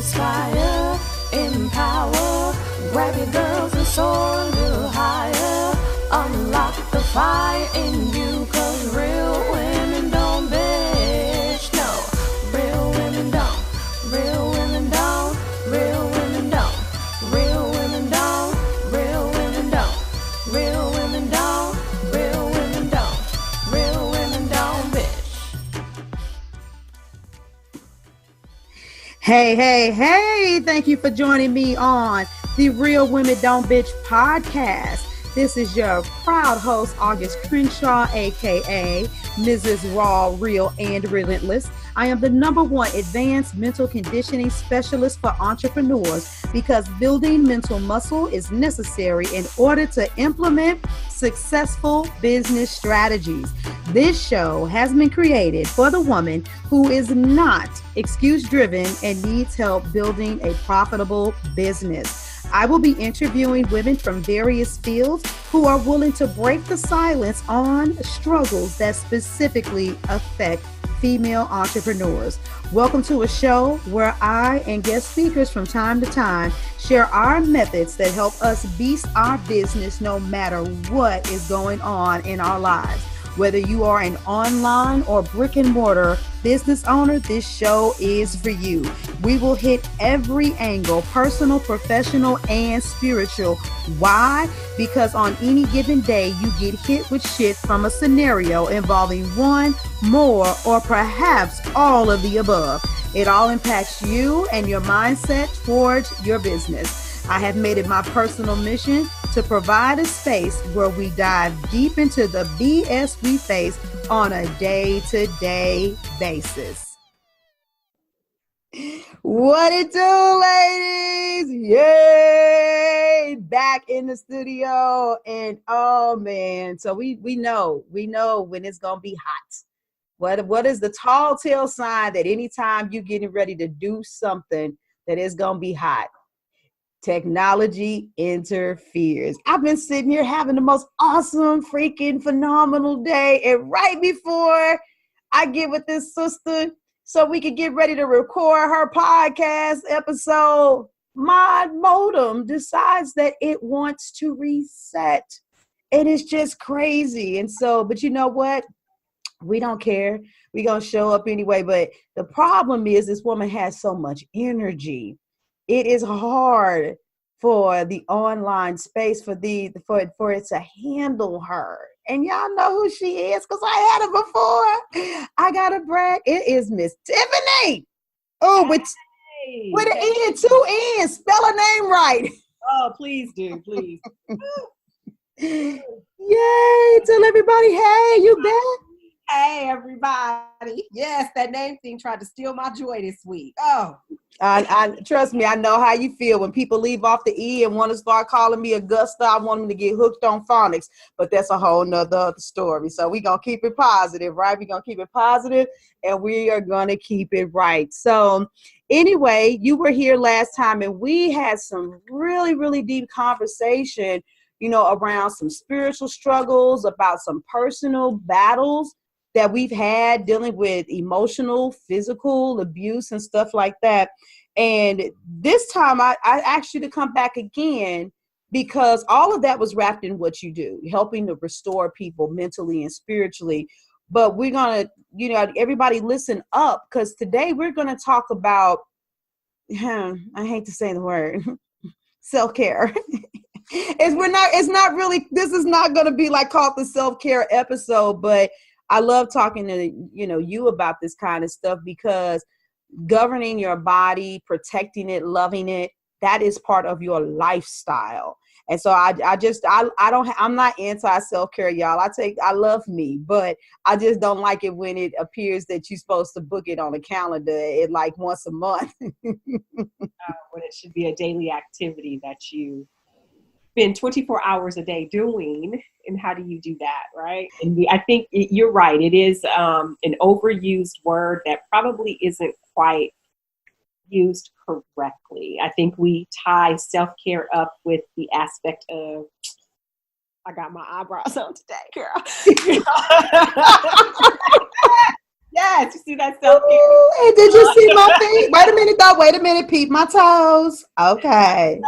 inspire, empower, grab your girls and soar a little higher. Unlock the fire in you, cause real women don't bitch, no. Real women don't, real women don't, real women don't, real women don't, real women don't, real women don't, real women don't, real women don't bitch. Hey, thank you for joining me on the Real Women Don't Bitch podcast. This is your proud host, August Crenshaw, aka Mrs. Raw, Real, and Relentless. I am the #1 advanced mental conditioning specialist for entrepreneurs because building mental muscle is necessary in order to implement successful business strategies. This show has been created for the woman who is not excuse-driven and needs help building a profitable business. I will be interviewing women from various fields who are willing to break the silence on struggles that specifically affect female entrepreneurs. Welcome to a show where I and guest speakers from time to time share our methods that help us beast our business no matter what is going on in our lives. Whether you are an online or brick and mortar business owner, this show is for you. We will hit every angle, personal, professional, and spiritual. Why? Because on any given day, you get hit with shit from a scenario involving one, more, or perhaps all of the above. It all impacts you and your mindset towards your business. I have made it my personal mission to provide a space where we dive deep into the BS we face on a day-to-day basis. What it do, ladies? Yay! Back in the studio. And oh man, so we know when it's gonna be hot. What is the tall tale sign that anytime you're getting ready to do something that is gonna be hot? Technology interferes. I've been sitting here having the most awesome, freaking phenomenal day. And right before I get with this sister so we could get ready to record her podcast episode, my modem decides that it wants to reset. And it's just crazy. And so, but you know what? We don't care. We're going to show up anyway. But the problem is this woman has so much energy. It is hard for the online space for it to handle her. And y'all know who she is because I had her before. I got to brag. It is Miss Tiffany. Oh, with an N, 2 N's. Spell her name right. Oh, please do, please. Yay. Tell everybody, hey, you back? Hey, everybody. Yes, that name thing tried to steal my joy this week. Oh. I trust me, I know how you feel when people leave off the E and want to start calling me Augusta. I want them to get hooked on phonics, but that's a whole nother story. So we're going to keep it positive, right? We're going to keep it positive and we are going to keep it right. So anyway, you were here last time and we had some really, really deep conversation, around some spiritual struggles, about some personal battles that we've had dealing with emotional, physical abuse and stuff like that. And this time I asked you to come back again because all of that was wrapped in what you do, helping to restore people mentally and spiritually. But we're going to, everybody listen up because today we're going to talk about, I hate to say the word, self-care. This is not going to be like called the self-care episode, but I love talking to, you about this kind of stuff because governing your body, protecting it, loving it, that is part of your lifestyle. And so I'm not anti self-care, y'all. I love me, but I just don't like it when it appears that you're supposed to book it on a calendar at like once a month. When it should be a daily activity that you spend 24 hours a day doing. And how do you do that, right? And I think you're right. It is an overused word that probably isn't quite used correctly. I think we tie self-care up with the aspect of, I got my eyebrows on today, girl. Yes, you see that self-care. Ooh, and did you see my feet? Wait a minute, though. Wait a minute. Peep my toes. Okay.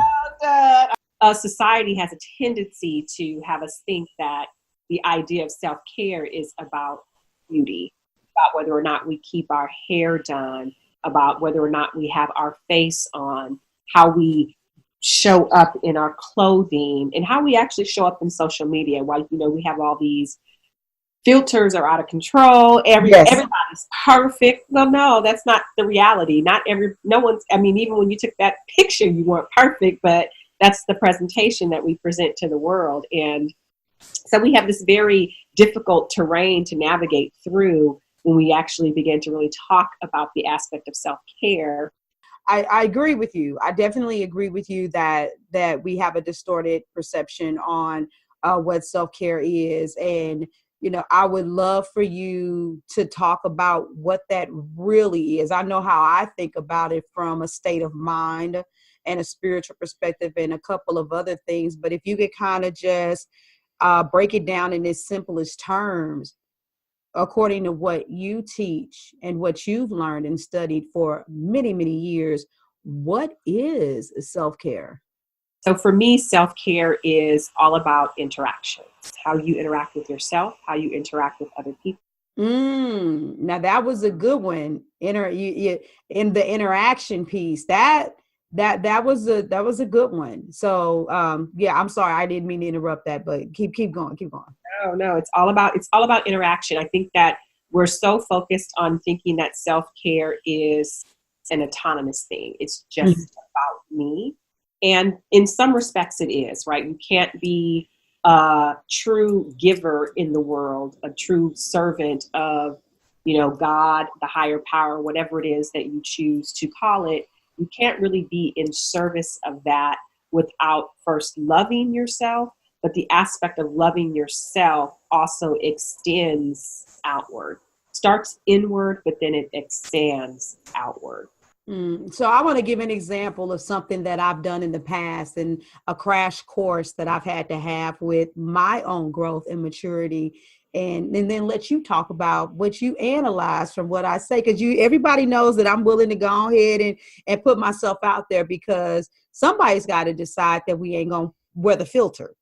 Society has a tendency to have us think that the idea of self-care is about beauty, about whether or not we keep our hair done, about whether or not we have our face on, how we show up in our clothing, and how we actually show up in social media. While we have all these filters are out of control. Yes. Everybody's perfect. Well, no, that's not the reality. No one's, I mean, even when you took that picture, you weren't perfect, but that's the presentation that we present to the world. And so we have this very difficult terrain to navigate through when we actually begin to really talk about the aspect of self-care. I agree with you. I definitely agree with you that we have a distorted perception on what self-care is. And I would love for you to talk about what that really is. I know how I think about it from a state of mind and a spiritual perspective and a couple of other things. But if you could kind of just break it down in its simplest terms, according to what you teach and what you've learned and studied for many, many years, what is self-care? So for me, self-care is all about interactions, how you interact with yourself, how you interact with other people. Now that was a good one. In the interaction piece, that was a good one. So yeah, I'm sorry, I didn't mean to interrupt that, but keep going. No, it's all about interaction. I think that we're so focused on thinking that self-care is an autonomous thing. It's just about me. And in some respects it is, right? You can't be a true giver in the world, a true servant of, God, the higher power, whatever it is that you choose to call it. You can't really be in service of that without first loving yourself. But the aspect of loving yourself also extends outward, starts inward, but then it extends outward. So I want to give an example of something that I've done in the past and a crash course that I've had to have with my own growth and maturity. And then let you talk about what you analyze from what I say, because everybody knows that I'm willing to go ahead and put myself out there, because somebody's got to decide that we ain't going to wear the filter.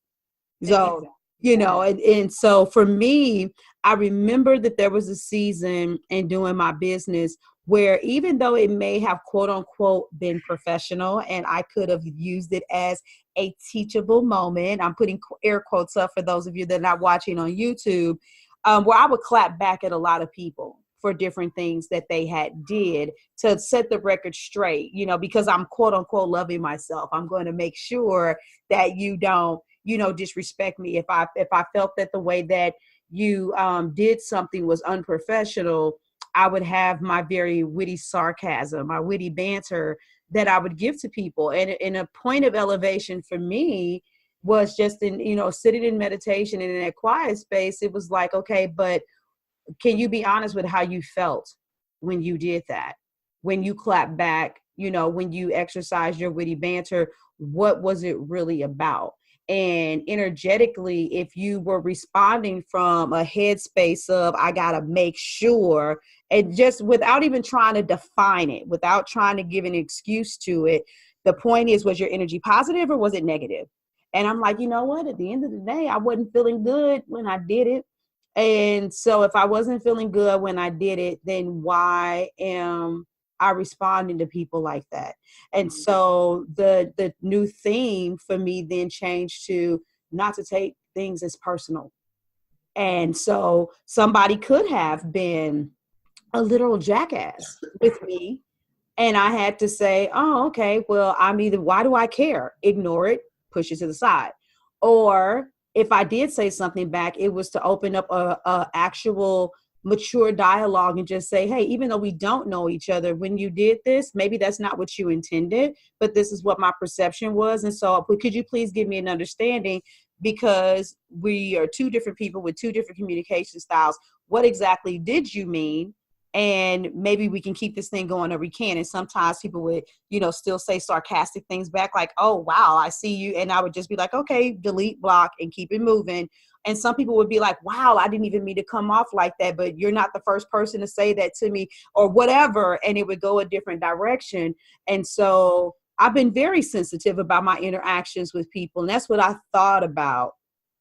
So, and so for me, I remember that there was a season in doing my business where, even though it may have quote unquote been professional and I could have used it as a teachable moment, I'm putting air quotes up for those of you that are not watching on YouTube, where I would clap back at a lot of people for different things that they had did to set the record straight, because I'm quote unquote loving myself. I'm going to make sure that you don't, disrespect me. If I felt that the way that you did something was unprofessional, I would have my very witty sarcasm, my witty banter that I would give to people. And in a point of elevation for me was just in, sitting in meditation and in that quiet space. It was like, okay, but can you be honest with how you felt when you did that? When you clapped back, when you exercised your witty banter, what was it really about? And energetically, if you were responding from a headspace of, I got to make sure, and just without even trying to define it, without trying to give an excuse to it, the point is, was your energy positive or was it negative? And I'm like, you know what? At the end of the day, I wasn't feeling good when I did it. And so if I wasn't feeling good when I did it, then why am I responding to people like that? And so the new theme for me then changed to not to take things as personal. And so somebody could have been a literal jackass with me, and I had to say, oh, okay, well, why do I care? Ignore it, push it to the side. Or if I did say something back, it was to open up a actual mature dialogue and just say, hey, even though we don't know each other, when you did this, maybe that's not what you intended, but this is what my perception was. And so could you please give me an understanding, because we are two different people with two different communication styles. What exactly did you mean? And maybe we can keep this thing going, or we can. And sometimes people would, still say sarcastic things back, like, oh, wow, I see you. And I would just be like, okay, delete, block, and keep it moving. And some people would be like, wow, I didn't even mean to come off like that, but you're not the first person to say that to me or whatever. And it would go a different direction. And so I've been very sensitive about my interactions with people. And that's what I thought about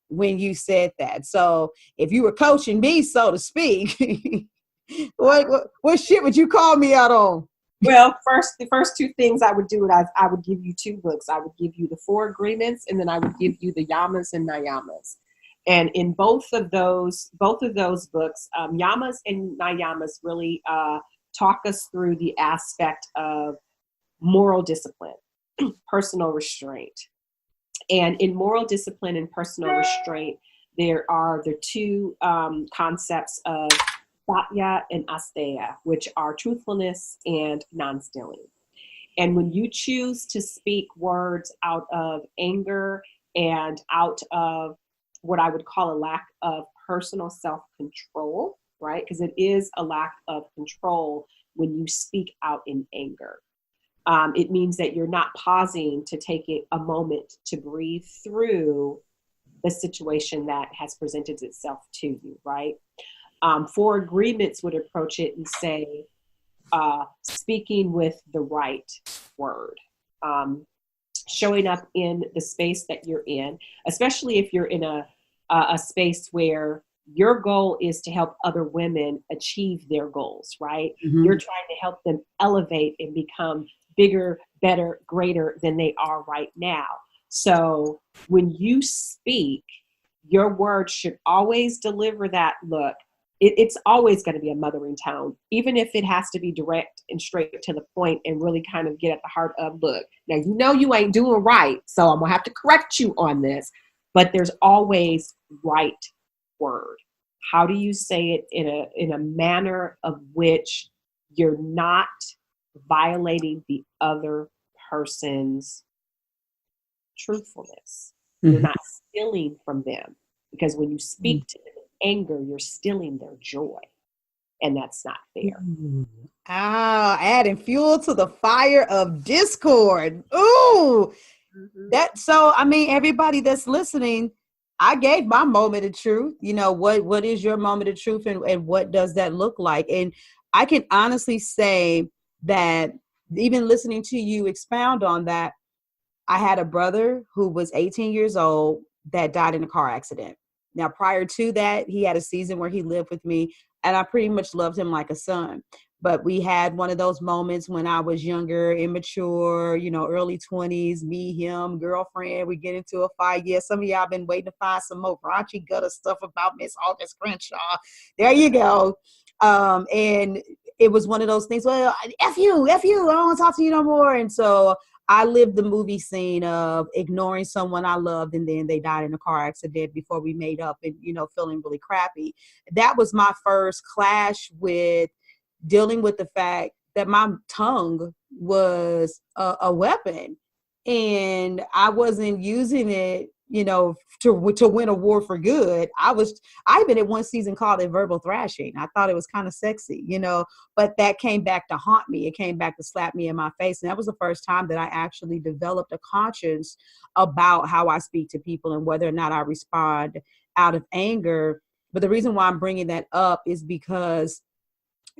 when you said that. So if you were coaching me, so to speak, what shit would you call me out on? Well, the first two things I would do, I would give you two books. I would give you the 4 Agreements, and then I would give you the Yamas and Nayamas. And in both of those books, Yamas and Nayamas really talk us through the aspect of moral discipline, personal restraint. And in moral discipline and personal restraint, there are the two concepts of Satya and Asteya, which are truthfulness and non-stealing. And when you choose to speak words out of anger and out of what I would call a lack of personal self-control, right? Because it is a lack of control when you speak out in anger. It means that you're not pausing to take a moment to breathe through the situation that has presented itself to you, right? 4 Agreements would approach it and say, speaking with the right word, showing up in the space that you're in, especially if you're in a space where your goal is to help other women achieve their goals, right? Mm-hmm. You're trying to help them elevate and become bigger, better, greater than they are right now. So when you speak, your words should always deliver that look. It's always going to be a mothering tone, even if it has to be direct and straight to the point and really kind of get at the heart of, look, now you know you ain't doing right, so I'm going to have to correct you on this. But there's always right word. How do you say it in a manner of which you're not violating the other person's truthfulness? Mm-hmm. You're not stealing from them, because when you speak to them in anger, you're stealing their joy, and that's not fair. Adding fuel to the fire of discord. Ooh, so I mean, everybody that's listening, I gave my moment of truth. You know, what is your moment of truth, and what does that look like? And I can honestly say that even listening to you expound on that, I had a brother who was 18 years old that died in a car accident. Now, prior to that, he had a season where he lived with me, and I pretty much loved him like a son. But we had one of those moments when I was younger, immature, early 20s, me, him, girlfriend, we get into a fight. Yeah, some of y'all been waiting to find some more raunchy gutter stuff about Miss August Crenshaw. There you go. And it was one of those things, well, F you, I don't want to talk to you no more. And so I lived the movie scene of ignoring someone I loved, and then they died in a car accident before we made up, and, feeling really crappy. That was my first clash with dealing with the fact that my tongue was a weapon, and I wasn't using it, to win a war for good. I even at one season called it verbal thrashing. I thought it was kind of sexy, but that came back to haunt me. It came back to slap me in my face. And that was the first time that I actually developed a conscience about how I speak to people and whether or not I respond out of anger. But the reason why I'm bringing that up is because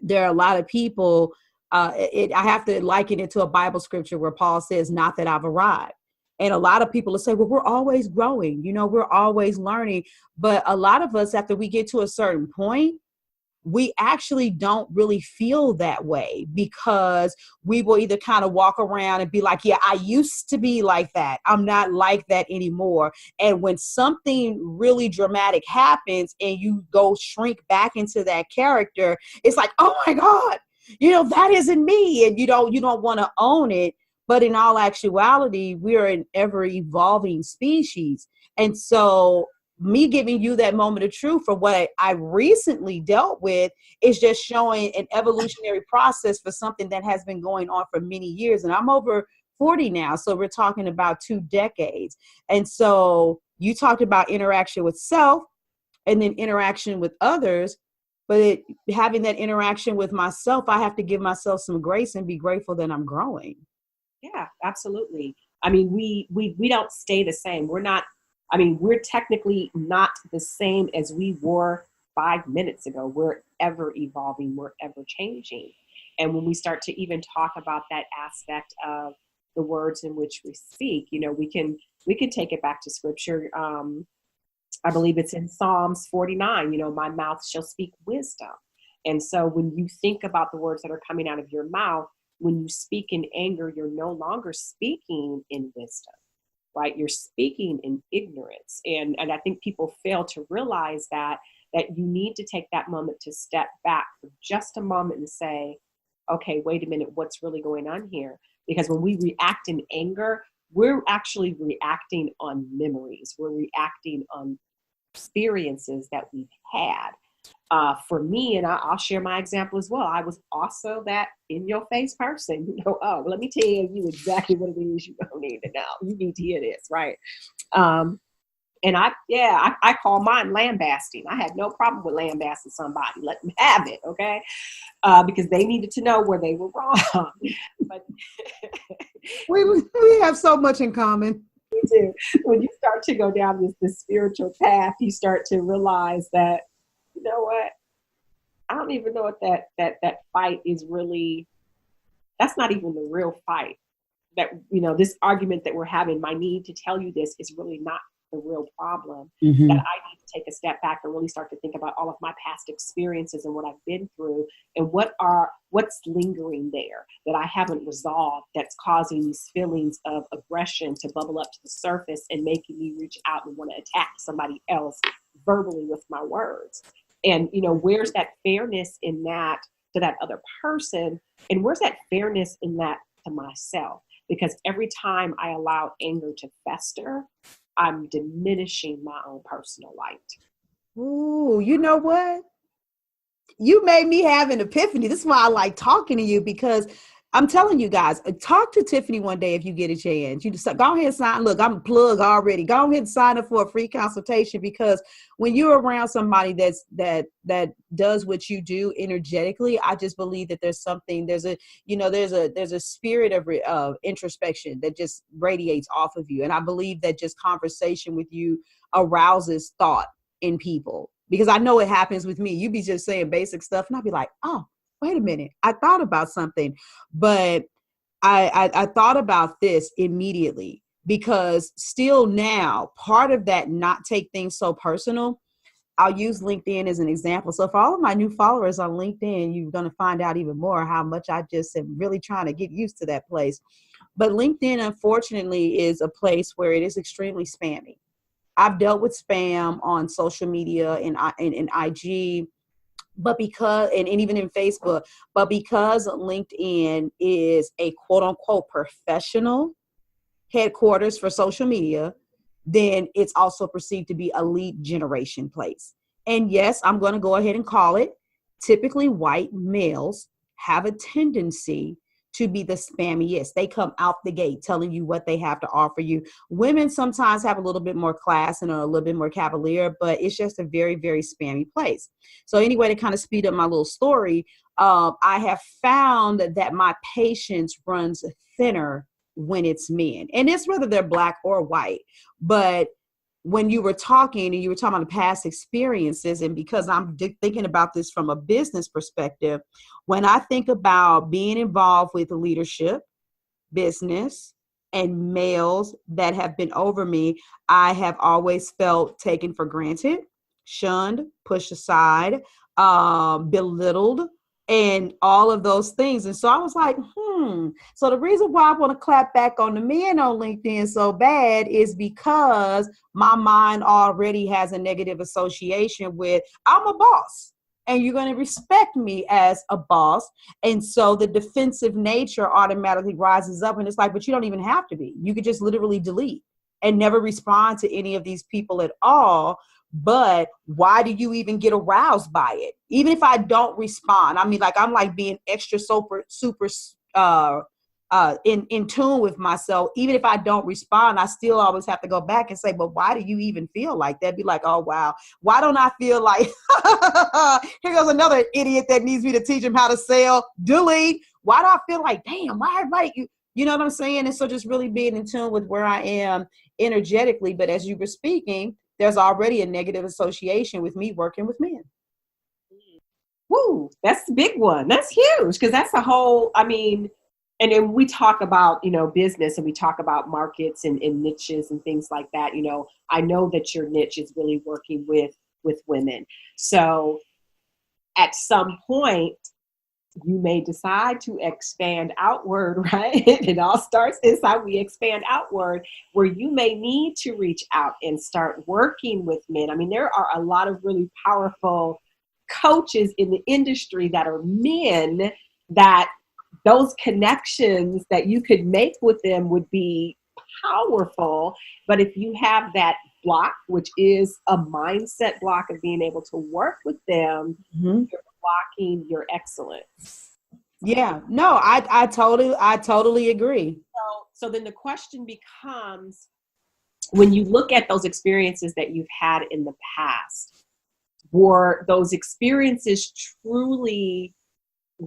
there are a lot of people, I have to liken it to a Bible scripture where Paul says, not that I've arrived. And a lot of people will say, well, we're always growing, we're always learning. But a lot of us, after we get to a certain point, we actually don't really feel that way, because we will either kind of walk around and be like, yeah, I used to be like that. I'm not like that anymore. And when something really dramatic happens and you go shrink back into that character, it's like, oh my God, that isn't me. And you don't want to own it. But in all actuality, we're an ever evolving species. And so me giving you that moment of truth for what I recently dealt with is just showing an evolutionary process for something that has been going on for many years. And I'm over 40 now. So we're talking about 2 decades. And so you talked about interaction with self and then interaction with others. But having that interaction with myself, I have to give myself some grace and be grateful that I'm growing. Yeah, absolutely. I mean, we don't stay the same. We're not I mean, we're technically not the same as we were 5 minutes ago. We're ever evolving, we're ever changing. And when we start to even talk about that aspect of the words in which we speak, you know, we can take it back to scripture. I believe it's in Psalms 49, you know, my mouth shall speak wisdom. And so when you think about the words that are coming out of your mouth, when you speak in anger, you're no longer speaking in wisdom, right? You're speaking in ignorance. And I think people fail to realize that you need to take that moment to step back for just a moment and say, okay, wait a minute, what's really going on here? Because when we react in anger, we're actually reacting on memories. We're reacting on experiences that we've had. For me, and I'll share my example as well, I was also that in-your-face person. You know, oh, let me tell you exactly what it is you don't need to know. You need to hear this, right? And I call mine lambasting. I had no problem with lambasting somebody. Let them have it, okay? Because they needed to know where they were wrong. But we have so much in common. Me too. When you start to go down this spiritual path, you start to realize that, you know what? I don't even know what that fight is really. That's not even the real fight. That, you know, this argument that we're having, my need to tell you this is really not the real problem. Mm-hmm. That I need to take a step back and really start to think about all of my past experiences and what I've been through and what's lingering there that I haven't resolved, that's causing these feelings of aggression to bubble up to the surface and making me reach out and want to attack somebody else verbally with my words. And, you know, where's that fairness in that to that other person? And where's that fairness in that to myself? Because every time I allow anger to fester, I'm diminishing my own personal light. Ooh, you know what? You made me have an epiphany. This is why I like talking to you, because I'm telling you guys, talk to Tiffany one day if you get a chance. You just go ahead and sign. Look, I'm plugged already. Go ahead and sign up for a free consultation, because when you're around somebody that does what you do energetically, I just believe that there's a spirit of introspection that just radiates off of you. And I believe that just conversation with you arouses thought in people, because I know it happens with me. You be just saying basic stuff and I'll be like, oh, wait a minute, I thought about something, but I thought about this immediately, because still now, part of that not take things so personal, I'll use LinkedIn as an example. So for all of my new followers on LinkedIn, you're going to find out even more how much I just am really trying to get used to that place. But LinkedIn, unfortunately, is a place where it is extremely spammy. I've dealt with spam on social media and IG, but and even in Facebook, but because LinkedIn is a quote unquote professional headquarters for social media, then it's also perceived to be a lead generation place. And yes, I'm going to go ahead and call it. Typically, white males have a tendency to be the spammiest. They come out the gate telling you what they have to offer you. Women sometimes have a little bit more class and are a little bit more cavalier, but it's just a very, very spammy place. So anyway, to kind of speed up my little story, I have found that my patience runs thinner when it's men. And it's whether they're black or white. But when you were talking and you were talking about the past experiences, and because I'm thinking about this from a business perspective, when I think about being involved with leadership, business, and males that have been over me, I have always felt taken for granted, shunned, pushed aside, belittled, and all of those things. And so I was like, So the reason why I want to clap back on the men on LinkedIn so bad is because my mind already has a negative association with, I'm a boss and you're going to respect me as a boss. And so the defensive nature automatically rises up, and it's like, but you don't even have to be. You could just literally delete and never respond to any of these people at all. But why do you even get aroused by it? Even if I don't respond, I mean, like, I'm like being extra super in tune with myself. Even if I don't respond, I still always have to go back and say, but why do you even feel like that? Be like, oh, wow. Why don't I feel like, here goes another idiot that needs me to teach him how to sell, delete. Why do I feel like, damn, why everybody, You know what I'm saying? And so just really being in tune with where I am energetically. But as you were speaking, there's already a negative association with me working with men. Woo, that's the big one. That's huge because that's a whole, I mean, and then we talk about, business and we talk about markets and niches and things like that. I know that your niche is really working with women. So at some point, you may decide to expand outward, right? It all starts inside. We expand outward where you may need to reach out and start working with men. I mean, there are a lot of really powerful coaches in the industry that are men that those connections that you could make with them would be powerful. But if you have that block, which is a mindset block of being able to work with them, you're blocking your excellence. Yeah, no, I totally agree. So then the question becomes, when you look at those experiences that you've had in the past, were those experiences truly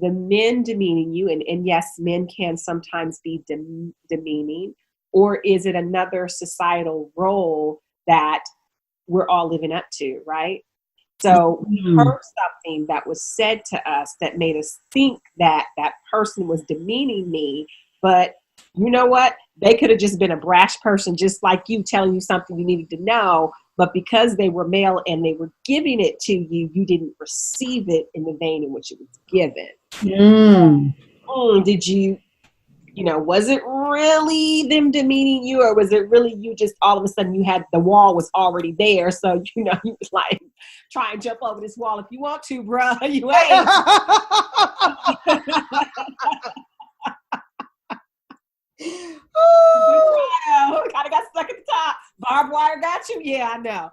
the men demeaning you? And yes, men can sometimes be demeaning, or is it another societal role that we're all living up to, right? So we heard something that was said to us that made us think that that person was demeaning me, but you know what? They could have just been a brash person, just like you, telling you something you needed to know. But because they were male and they were giving it to you, you didn't receive it in the vein in which it was given. Did you, was it really them demeaning you, or was it really you just all of a sudden you had the wall was already there? So, you was like, try and jump over this wall if you want to, bruh. You ain't. Kind of got stuck at the top. Barbed wire got you? Yeah, I know.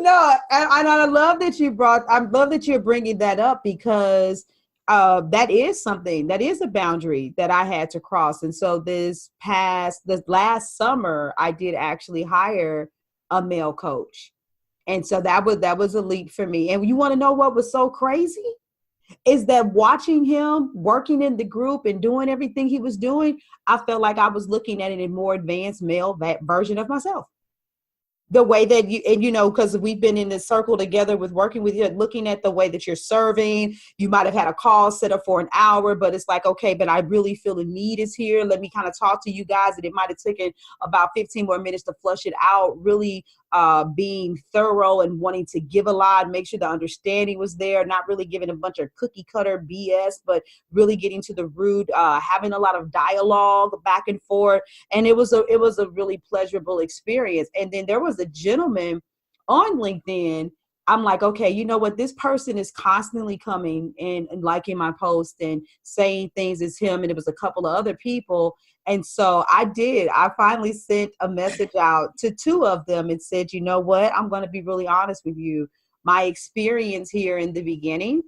No, and I love that you're bringing that up, because that is something, that is a boundary that I had to cross. And so this last summer, I did actually hire a male coach. And so that was a leap for me. And you want to know what was so crazy? Is that watching him working in the group and doing everything he was doing, I felt like I was looking at it in a more advanced male version of myself. The way that because we've been in this circle together with working with you, looking at the way that you're serving. You might have had a call set up for an hour, but it's like, okay, but I really feel the need is here. Let me kind of talk to you guys. And it might have taken about 15 more minutes to flush it out, really being thorough and wanting to give a lot, make sure the understanding was there, not really giving a bunch of cookie cutter BS, but really getting to the root, having a lot of dialogue back and forth. And it was a really pleasurable experience. And then there was a gentleman on LinkedIn. I'm like, okay, you know what? This person is constantly coming and liking my post and saying things as him. And it was a couple of other people. And so I finally sent a message out to two of them and said, you know what? I'm going to be really honest with you. My experience here in the beginning,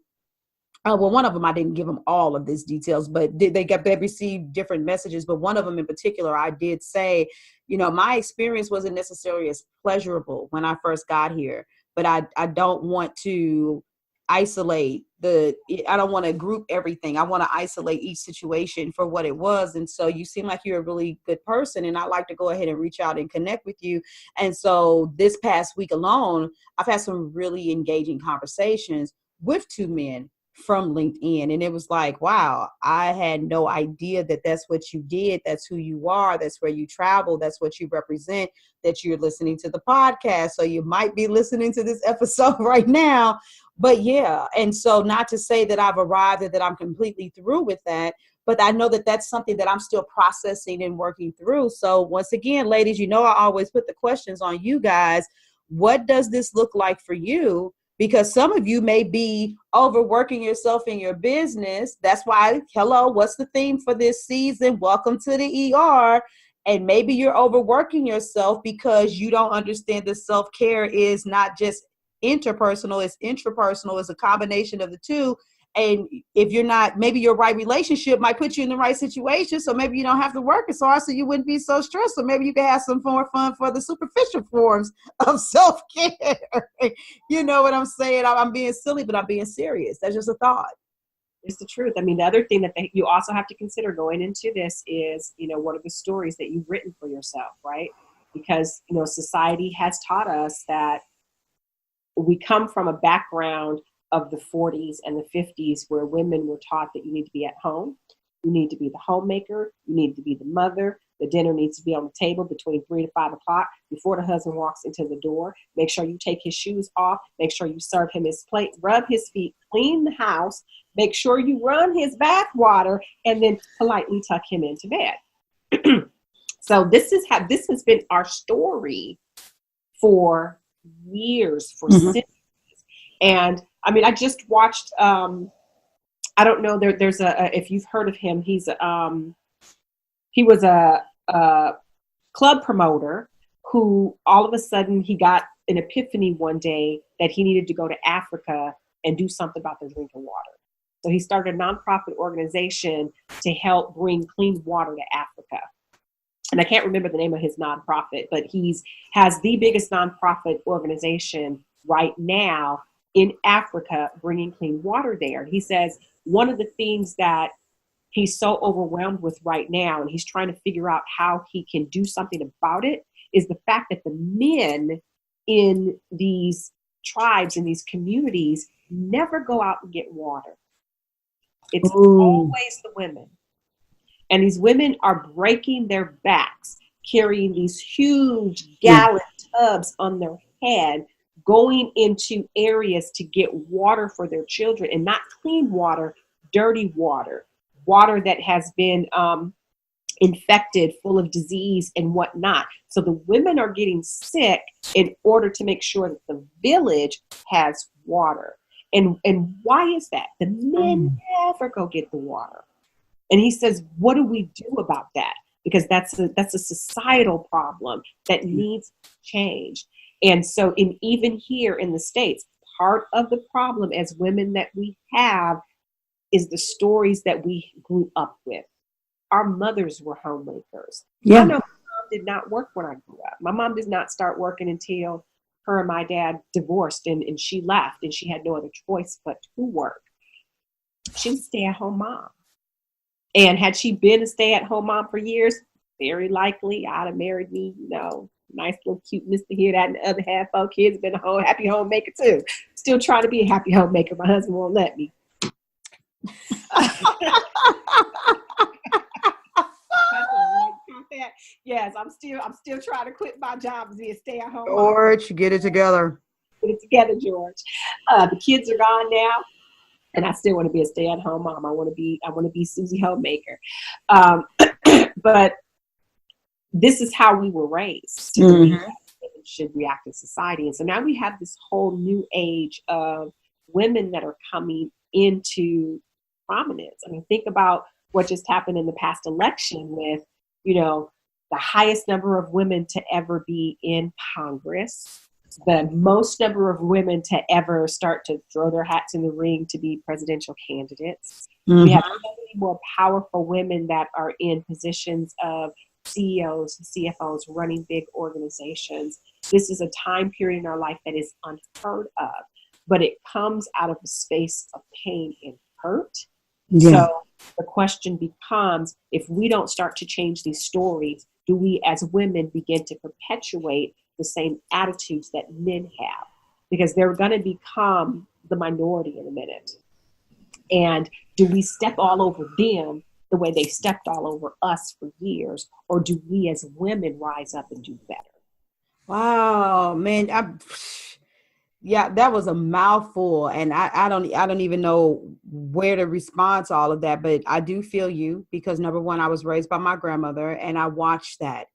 well, one of them, I didn't give them all of these details, but they received different messages. But one of them in particular, I did say, my experience wasn't necessarily as pleasurable when I first got here, but I don't want to isolate I don't want to group everything. I want to isolate each situation for what it was. And so you seem like you're a really good person, and I'd like to go ahead and reach out and connect with you. And so this past week alone, I've had some really engaging conversations with two men from LinkedIn. And it was like, wow, I had no idea that that's what you did. That's who you are. That's where you travel. That's what you represent, that you're listening to the podcast. So you might be listening to this episode right now. But yeah, and so not to say that I've arrived or that I'm completely through with that, but I know that that's something that I'm still processing and working through. So once again, ladies, I always put the questions on you guys. What does this look like for you? Because some of you may be overworking yourself in your business. That's why, hello, what's the theme for this season? Welcome to the ER. And maybe you're overworking yourself because you don't understand that self-care is not just interpersonal, it's intrapersonal, it's a combination of the two. And if you're not, maybe your right relationship might put you in the right situation. So maybe you don't have to work as hard, so you wouldn't be so stressed. So maybe you can have some more fun for the superficial forms of self-care. You know what I'm saying? I'm being silly, but I'm being serious. That's just a thought. It's the truth. I mean, the other thing that you also have to consider going into this is, what are the stories that you've written for yourself, right? Because, society has taught us that we come from a background of the 40s and the 50s where women were taught that you need to be at home, you need to be the homemaker, you need to be the mother, the dinner needs to be on the table between 3 to 5 o'clock before the husband walks into the door. Make sure you take his shoes off, make sure you serve him his plate, rub his feet, clean the house, make sure you run his bath water, and then politely tuck him into bed. So this has been our story for years, for centuries. And I mean, I just watched, I don't know, there's if you've heard of him, he was a club promoter who all of a sudden he got an epiphany one day that he needed to go to Africa and do something about their drinking water. So he started a nonprofit organization to help bring clean water to Africa. And I can't remember the name of his nonprofit, but has the biggest nonprofit organization right now in Africa bringing clean water there. He says one of the things that he's so overwhelmed with right now, and he's trying to figure out how he can do something about it, is the fact that the men in these tribes, in these communities, never go out and get water. It's always the women. And these women are breaking their backs, carrying these huge gallon tubs on their head, going into areas to get water for their children, and not clean water, dirty water, water that has been infected, full of disease and whatnot. So the women are getting sick in order to make sure that the village has water. And why is that? The men never go get the water. And he says, what do we do about that? Because that's a societal problem that needs change. And so even here in the States, part of the problem as women that we have is the stories that we grew up with. Our mothers were homemakers. Yeah. I know my mom did not work when I grew up. My mom did not start working until her and my dad divorced, and she left, and she had no other choice but to work. She was a stay-at-home mom. And had she been a stay-at-home mom for years, very likely I'd have married me, nice little cute Mr. here, that, and the other half of kids, been a whole happy homemaker too. Still trying to be a happy homemaker. My husband won't let me. Yes, I'm still trying to quit my job as be a stay-at-home mom. George, get it together. Get it together, George. The kids are gone now. And I still want to be a stay-at-home mom. I want to be Susie Homemaker. But this is how we were raised to believe that women should react to society. And so now we have this whole new age of women that are coming into prominence. I mean, think about what just happened in the past election with, the highest number of women to ever be in Congress, the most number of women to ever start to throw their hats in the ring to be presidential candidates. We have so many more powerful women that are in positions of CEOs, CFOs, running big organizations. This is a time period in our life that is unheard of, but it comes out of a space of pain and hurt. Yeah. So the question becomes, if we don't start to change these stories, do we as women begin to perpetuate the same attitudes that men have? Because they're going to become the minority in a minute. And do we step all over them the way they stepped all over us for years? Or do we as women rise up and do better? Wow, man. Yeah, that was a mouthful, and I don't even know where to respond to all of that, but I do feel you, because number one, I was raised by my grandmother, and I watched that.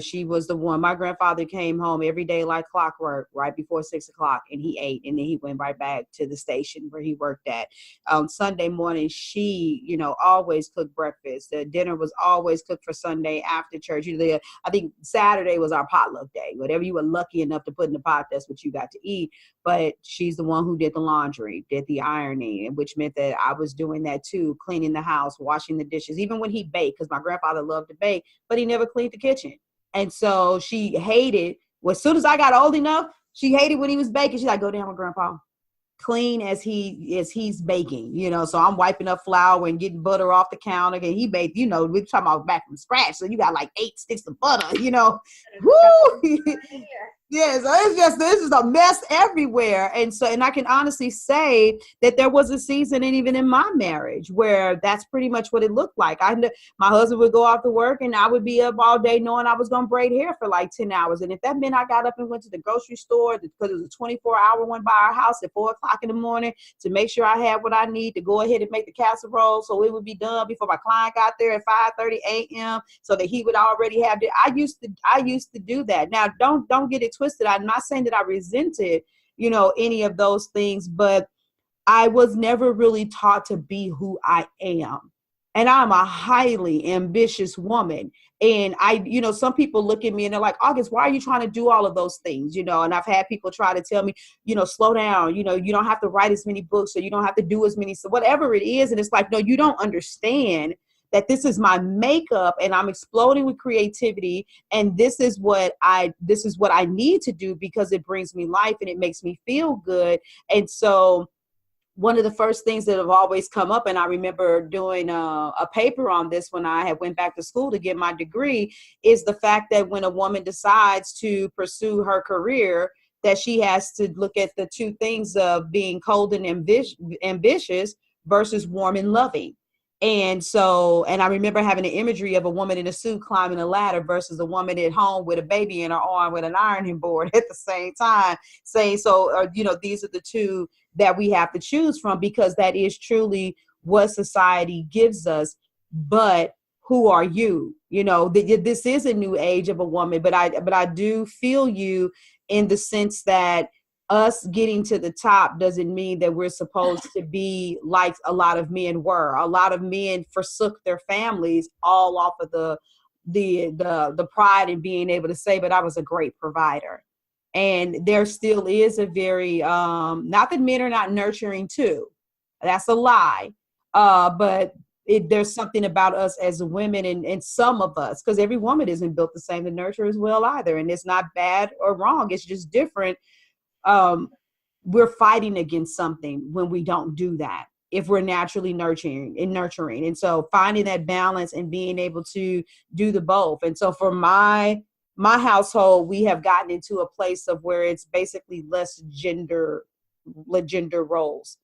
She was the one. My grandfather came home every day like clockwork right before 6 o'clock, and he ate, and then he went right back to the station where he worked at. On Sunday morning, she, always cooked breakfast. The dinner was always cooked for Sunday after church. Usually, I think Saturday was our potluck day. Whatever you were lucky enough to put in the pot, that's what you got to eat. But she's the one who did the laundry, did the ironing, which meant that I was doing that too, cleaning the house, washing the dishes, even when he baked, because my grandfather loved to bake, but he never cleaned the kitchen. And so she hated, as soon as I got old enough, she hated when he was baking. She's like, go down with grandpa, clean as he's baking, so I'm wiping up flour and getting butter off the counter, and he baked, we're talking about back from scratch, so you got like 8 sticks of butter, woo. Yeah, so this is a mess everywhere. And I can honestly say that there was a season, and even in my marriage, where that's pretty much what it looked like. My husband would go off to work, and I would be up all day knowing I was going to braid hair for like 10 hours. And if that meant I got up and went to the grocery store, because it was a 24-hour one by our house at 4 o'clock in the morning, to make sure I had what I need to go ahead and make the casserole so it would be done before my client got there at 5:30 a.m. so that he would already have it. I used to do that. Now, don't get it twisted. I'm not saying that I resented, any of those things, but I was never really taught to be who I am. And I'm a highly ambitious woman. And some people look at me and they're like, August, why are you trying to do all of those things? And I've had people try to tell me, slow down, you don't have to write as many books, or you don't have to do as many, so whatever it is. And it's like, no, you don't understand that this is my makeup, and I'm exploding with creativity. And this is what I need to do, because it brings me life and it makes me feel good. And so one of the first things that have always come up, and I remember doing a paper on this when I had went back to school to get my degree, is the fact that when a woman decides to pursue her career, that she has to look at the two things of being cold and ambitious versus warm and loving. And I remember having the imagery of a woman in a suit climbing a ladder versus a woman at home with a baby in her arm with an ironing board at the same time, saying, these are the two that we have to choose from, because that is truly what society gives us. But who are you? This is a new age of a woman, but I do feel you in the sense that us getting to the top doesn't mean that we're supposed to be like a lot of men were. A lot of men forsook their families all off of the pride in being able to say, but I was a great provider. And there still is a very, not that men are not nurturing too. That's a lie. But there's something about us as women, and some of us, because every woman isn't built the same to nurture as well either. And it's not bad or wrong. It's just different. We're fighting against something when we don't do that, if we're naturally nurturing. And so finding that balance and being able to do the both. And so for my household, we have gotten into a place of where it's basically less gender roles,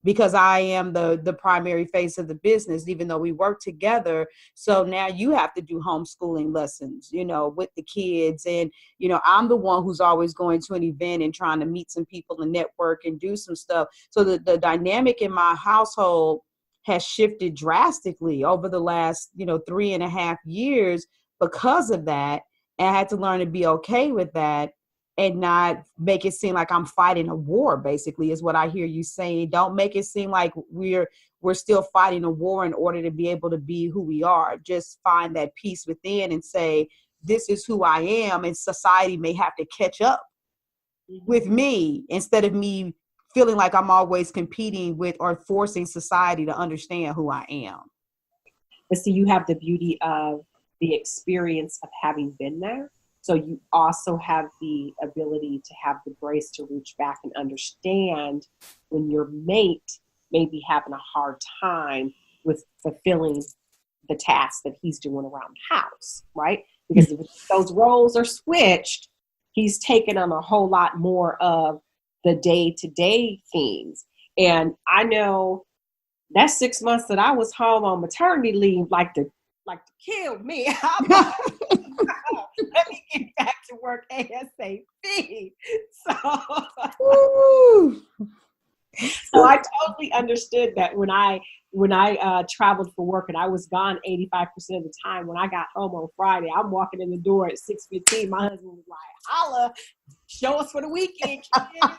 because I am the primary face of the business, even though we work together. So now you have to do homeschooling lessons, with the kids. And, I'm the one who's always going to an event and trying to meet some people and network and do some stuff. So the dynamic in my household has shifted drastically over the last, 3.5 years because of that. And I had to learn to be okay with that, and not make it seem like I'm fighting a war, basically, is what I hear you saying. Don't make it seem like we're still fighting a war in order to be able to be who we are. Just find that peace within and say, this is who I am, and society may have to catch up with me, instead of me feeling like I'm always competing with or forcing society to understand who I am. But see, you have the beauty of the experience of having been there. So you also have the ability to have the grace to reach back and understand when your mate may be having a hard time with fulfilling the tasks that he's doing around the house, right? Because if those roles are switched, he's taken on a whole lot more of the day-to-day things. And I know that 6 months that I was home on maternity leave, like to kill me. Let me get back to work ASAP. So I totally understood that when I traveled for work and I was gone 85% of the time. When I got home on Friday, I'm walking in the door at 6:15. My husband was like, "Holla, show us for the weekend, kid."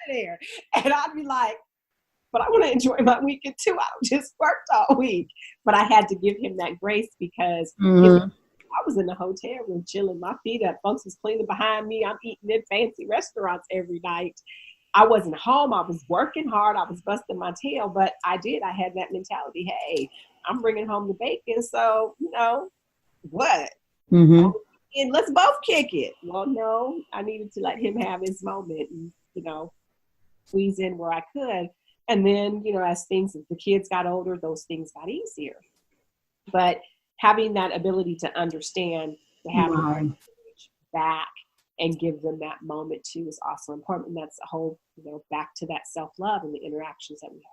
There, and I'd be like, but I want to enjoy my weekend too. I just worked all week. But I had to give him that grace, because I was in the hotel room chilling, my feet up. Folks was cleaning behind me. I'm eating in fancy restaurants every night. I wasn't home. I was working hard. I was busting my tail. But I had that mentality. Hey, I'm bringing home the bacon. So, what? And let's both kick it. Well, no, I needed to let him have his moment. And, squeeze in where I could. And then, as the kids got older, those things got easier. But having that ability to understand, to have the right language back and give them that moment too is also important. And that's a whole, back to that self-love and the interactions that we have.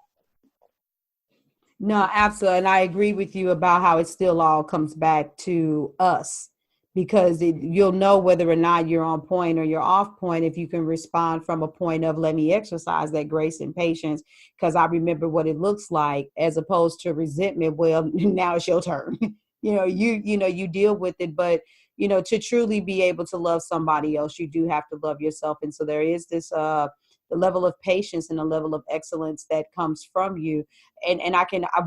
No, absolutely. And I agree with you about how it still all comes back to us, because you'll know whether or not you're on point or you're off point if you can respond from a point of, let me exercise that grace and patience because I remember what it looks like, as opposed to resentment. Well, now it's your turn. You deal with it. But, to truly be able to love somebody else, you do have to love yourself. And so there is this the level of patience and the level of excellence that comes from you. And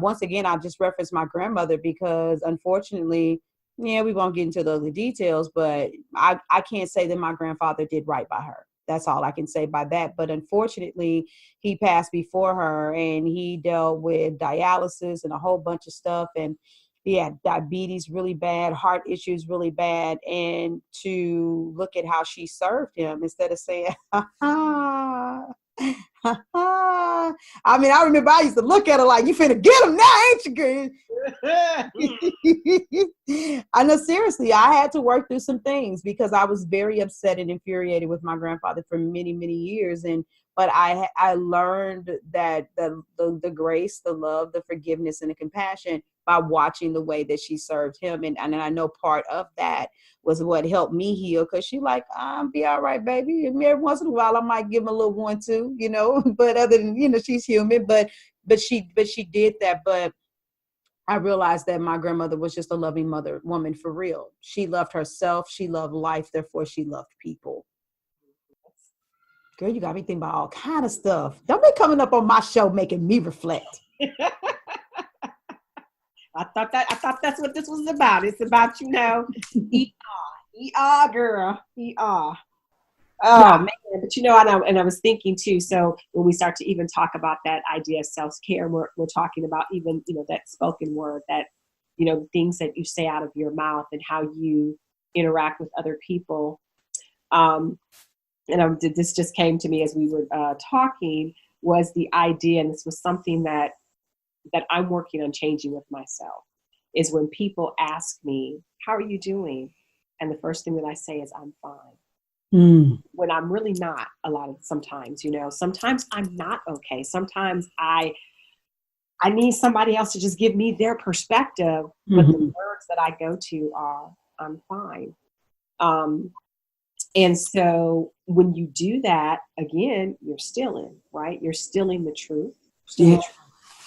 once again, I'll just reference my grandmother, because unfortunately, yeah, we won't get into the ugly details, but I can't say that my grandfather did right by her. That's all I can say by that. But unfortunately, he passed before her, and he dealt with dialysis and a whole bunch of stuff. And he had diabetes really bad, heart issues really bad. And to look at how she served him, instead of saying, I mean, I remember I used to look at her like, you finna get him now, ain't you, girl? I know, seriously, I had to work through some things because I was very upset and infuriated with my grandfather for many, many years. But I learned that the grace, the love, the forgiveness, and the compassion by watching the way that she served him. And I know part of that was what helped me heal, because she like, I'm be all right, baby. And every once in a while I might give him a little 1-2, but other than, she's human, but she did that. But I realized that my grandmother was just a loving woman for real. She loved herself. She loved life. Therefore, she loved people. Girl, you got me thinking about all kind of stuff. Don't be coming up on my show making me reflect. I thought that's what this was about. It's about, girl. Oh man, but and I was thinking too. So when we start to even talk about that idea of self-care, we're talking about even that spoken word, that things that you say out of your mouth and how you interact with other people. This just came to me as we were talking, was the idea, and this was something that I'm working on changing with myself, is when people ask me, how are you doing? And the first thing that I say is, I'm fine. When I'm really not. Sometimes I'm not okay. Sometimes I need somebody else to just give me their perspective, but the words that I go to are, I'm fine. And so when you do that, again, you're stealing, right? You're stealing the truth, the truth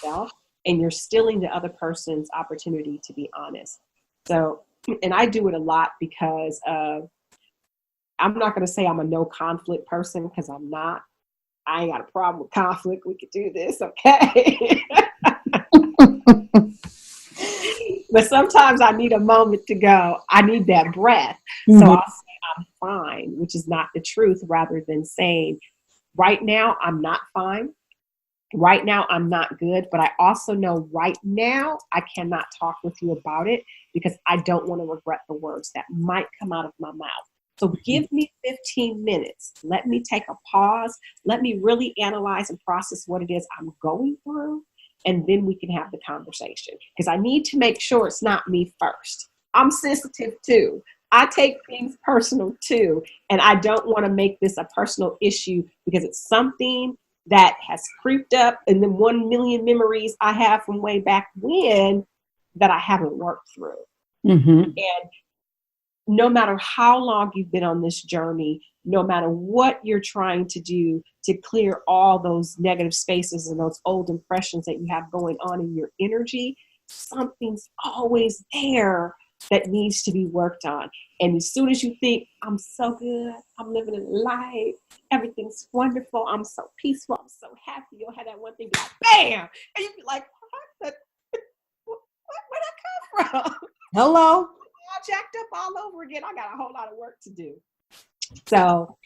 yourself, and you're stealing the other person's opportunity to be honest. So, and I do it a lot because I'm not going to say I'm a no conflict person, because I'm not. I ain't got a problem with conflict. We could do this, okay? But sometimes I need a moment to go. I need that breath. So I'll say I'm fine, which is not the truth, rather than saying, right now I'm not fine. Right now I'm not good. But I also know right now I cannot talk with you about it, because I don't want to regret the words that might come out of my mouth. So give me 15 minutes. Let me take a pause. Let me really analyze and process what it is I'm going through. And then we can have the conversation, because I need to make sure it's not me first. I'm sensitive too. I take things personal too. And I don't want to make this a personal issue, because it's something that has creeped up in the 1 million memories I have from way back when that I haven't worked through. And no matter how long you've been on this journey, no matter what you're trying to do to clear all those negative spaces and those old impressions that you have going on in your energy, something's always there that needs to be worked on. And as soon as you think, I'm so good, I'm living a life, everything's wonderful, I'm so peaceful, I'm so happy, you'll have that one thing be like, bam! And you'll be like, where'd that come from? Hello? All jacked up all over again. I got a whole lot of work to do. So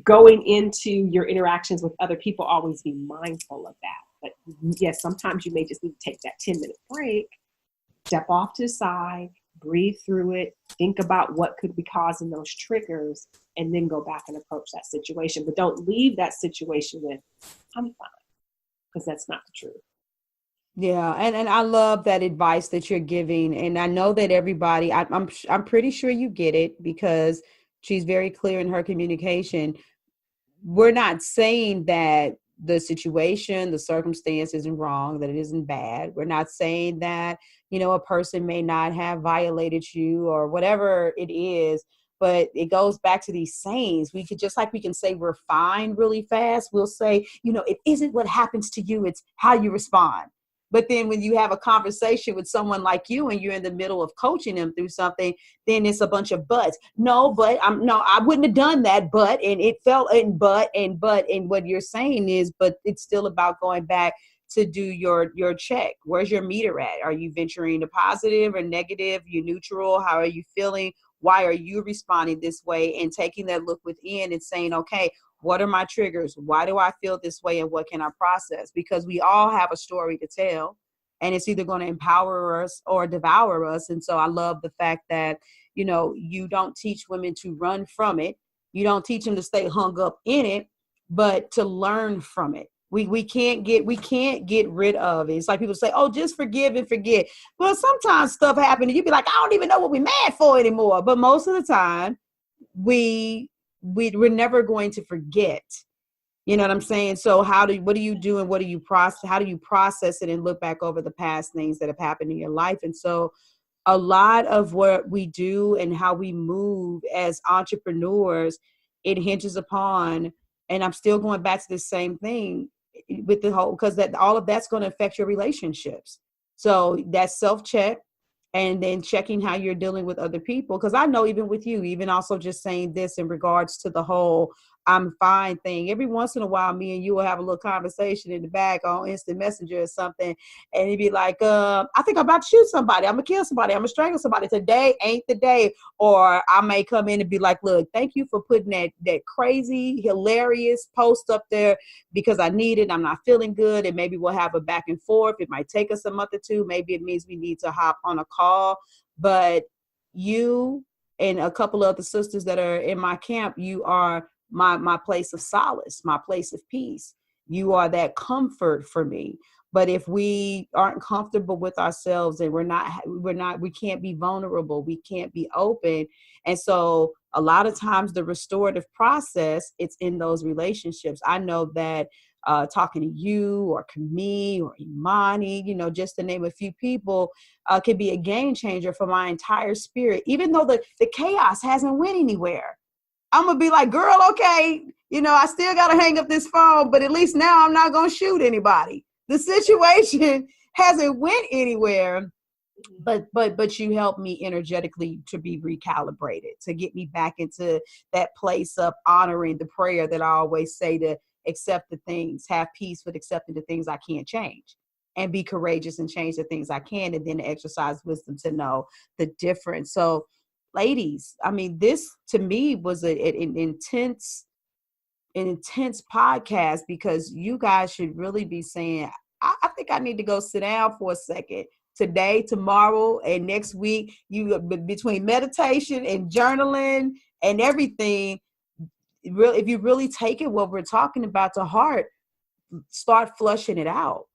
going into your interactions with other people, always be mindful of that. But yes, sometimes you may just need to take that 10-minute break, step off to the side, breathe through it, think about what could be causing those triggers, and then go back and approach that situation. But don't leave that situation with, I'm fine, because that's not the truth. Yeah, and I love that advice that you're giving, and I know that everybody, I'm pretty sure you get it because she's very clear in her communication. We're not saying that the situation, the circumstance isn't wrong, that it isn't bad. We're not saying that, a person may not have violated you or whatever it is, but it goes back to these sayings. We could, just like we can say we're fine really fast, we'll say, it isn't what happens to you, it's how you respond. But then when you have a conversation with someone like you and you're in the middle of coaching them through something, then it's a bunch of buts. No, but I wouldn't have done that, but, and it felt, and but, and what you're saying is, but it's still about going back to do your check. Where's your meter at? Are you venturing to positive or negative? You neutral? How are you feeling? Why are you responding this way? And taking that look within and saying, okay, what are my triggers? Why do I feel this way? And what can I process? Because we all have a story to tell, and it's either going to empower us or devour us. And so I love the fact that, you don't teach women to run from it. You don't teach them to stay hung up in it, but to learn from it. We can't get rid of it. It's like people say, oh, just forgive and forget. Well, sometimes stuff happens and you be like, I don't even know what we're mad for anymore. But most of the time, we're never going to forget. You know what I'm saying? So what do you do and what do you process? How do you process it and look back over the past things that have happened in your life? And so a lot of what we do and how we move as entrepreneurs, it hinges upon, and I'm still going back to the same thing with the whole, because that all of that's going to affect your relationships. So that's self-check. And then checking how you're dealing with other people. Because I know even with you, even also just saying this in regards to the whole I'm fine thing. Every once in a while, me and you will have a little conversation in the back on instant messenger or something. And it'd be like, I think I'm about to shoot somebody. I'm going to kill somebody. I'm going to strangle somebody. Today ain't the day. Or I may come in and be like, look, thank you for putting that crazy, hilarious post up there because I need it. I'm not feeling good. And maybe we'll have a back and forth. It might take us a month or two. Maybe it means we need to hop on a call. But you and a couple of the sisters that are in my camp, you are my place of solace, my place of peace. You are that comfort for me. But if we aren't comfortable with ourselves and we can't be vulnerable, we can't be open. And so a lot of times the restorative process, it's in those relationships. I know that talking to you or Camille or Imani, just to name a few people, can be a game changer for my entire spirit. Even though the chaos hasn't went anywhere, I'm going to be like, girl, okay, I still got to hang up this phone, but at least now I'm not going to shoot anybody. The situation hasn't went anywhere, but you helped me energetically to be recalibrated, to get me back into that place of honoring the prayer that I always say, to accept the things, have peace with accepting the things I can't change, and be courageous and change the things I can, and then to exercise wisdom to know the difference. So ladies, I mean, this to me was an intense podcast, because you guys should really be saying, I think I need to go sit down for a second today, tomorrow, and next week. You, between meditation and journaling and everything, if you really take it, what we're talking about, to heart, start flushing it out.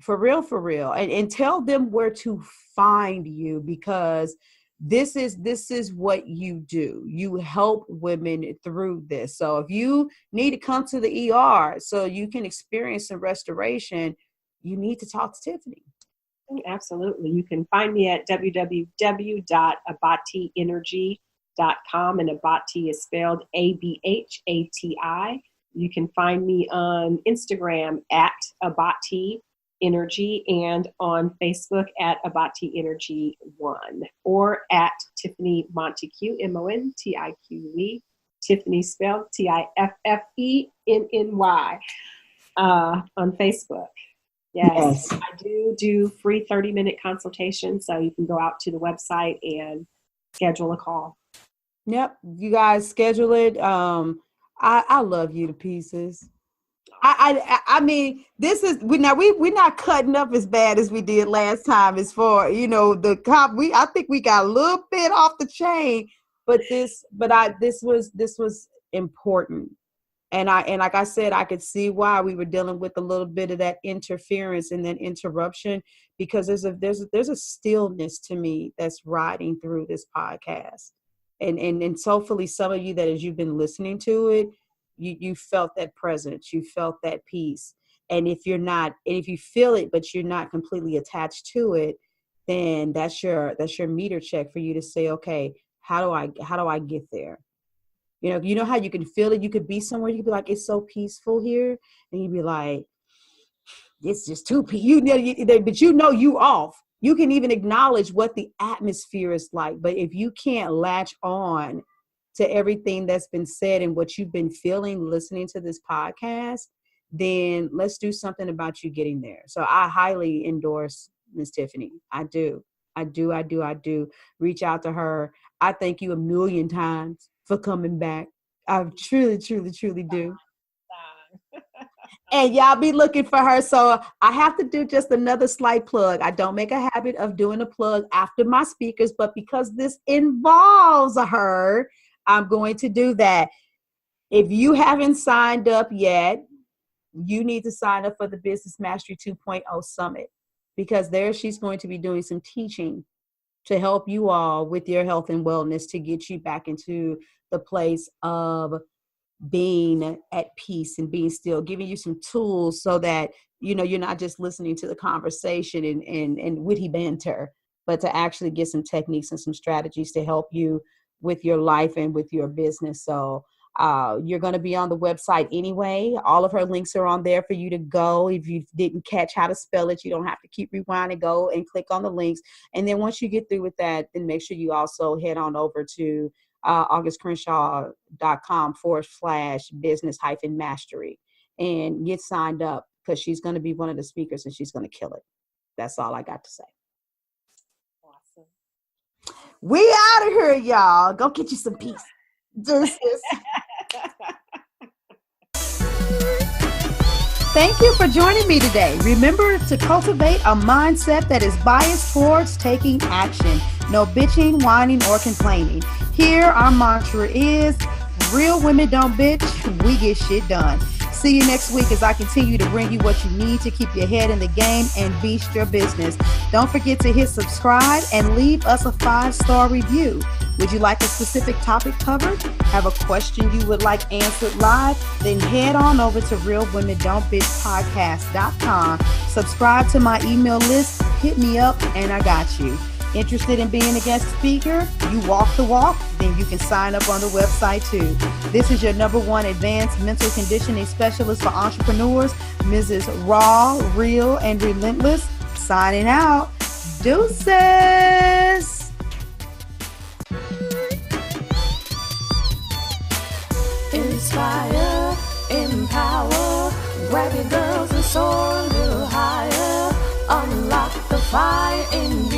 For real. And tell them where to find you, because this is what you do. You help women through this. So if you need to come to the ER so you can experience some restoration, you need to talk to Tiffany. Absolutely. You can find me at www.abatienergy.com, and Abati is spelled ABHATI. You can find me on Instagram at Abati Energy, and on Facebook at Abati Energy 1, or at Tiffany Montique, Montique, Tiffany spelled Tiffenny on Facebook. Yes, I do free 30-minute consultation, so you can go out to the website and schedule a call. Yep, you guys schedule it. I love you to pieces. I mean, this is we're not cutting up as bad as we did last time. As for the cop, I think we got a little bit off the chain, This was important. And like I said, I could see why we were dealing with a little bit of that interference and then interruption, because there's a stillness to me that's riding through this podcast. And hopefully some of you that as you've been listening to it, you felt that presence, you felt that peace. And if you feel it, but you're not completely attached to it, then that's your meter check for you to say, okay, how do I get there? You know how you can feel it. You could be somewhere, you could be like, it's so peaceful here, and you'd be like, it's just too peaceful. But you off. You can even acknowledge what the atmosphere is like. But if you can't latch on to everything that's been said and what you've been feeling listening to this podcast, then let's do something about you getting there. So I highly endorse Miss Tiffany. I do. Reach out to her. I thank you a million times for coming back. I truly do. And y'all be looking for her. So I have to do just another slight plug. I don't make a habit of doing a plug after my speakers, but because this involves her, I'm going to do that. If you haven't signed up yet, you need to sign up for the Business Mastery 2.0 Summit, because there she's going to be doing some teaching to help you all with your health and wellness, to get you back into the place of being at peace and being still, giving you some tools so that, you're not just listening to the conversation and witty banter, but to actually get some techniques and some strategies to help you with your life and with your business. So you're going to be on the website anyway. All of her links are on there for you to go. If you didn't catch how to spell it, you don't have to keep rewinding. Go and click on the links. And then once you get through with that, then make sure you also head on over to augustcrenshaw.com/business-mastery and get signed up, because she's going to be one of the speakers and she's going to kill it. That's all I got to say. Awesome. We out of here, y'all. Go get you some peace. Deuces. Thank you for joining me today. Remember to cultivate a mindset that is biased towards taking action. No bitching, whining, or complaining. Here, our mantra is, real women don't bitch, we get shit done. See you next week as I continue to bring you what you need to keep your head in the game and beast your business. Don't forget to hit subscribe and leave us a 5-star review. Would you like a specific topic covered? Have a question you would like answered live? Then head on over to realwomendon'tbitchpodcast.com. Subscribe to my email list, hit me up, and I got you. Interested in being a guest speaker? You walk the walk? Then you can sign up on the website too. This is your #1 advanced mental conditioning specialist for entrepreneurs, Mrs. Raw, Real, and Relentless. Signing out. Deuces. Inspire, empower, grab your girls and soar a little higher. Unlock the fire in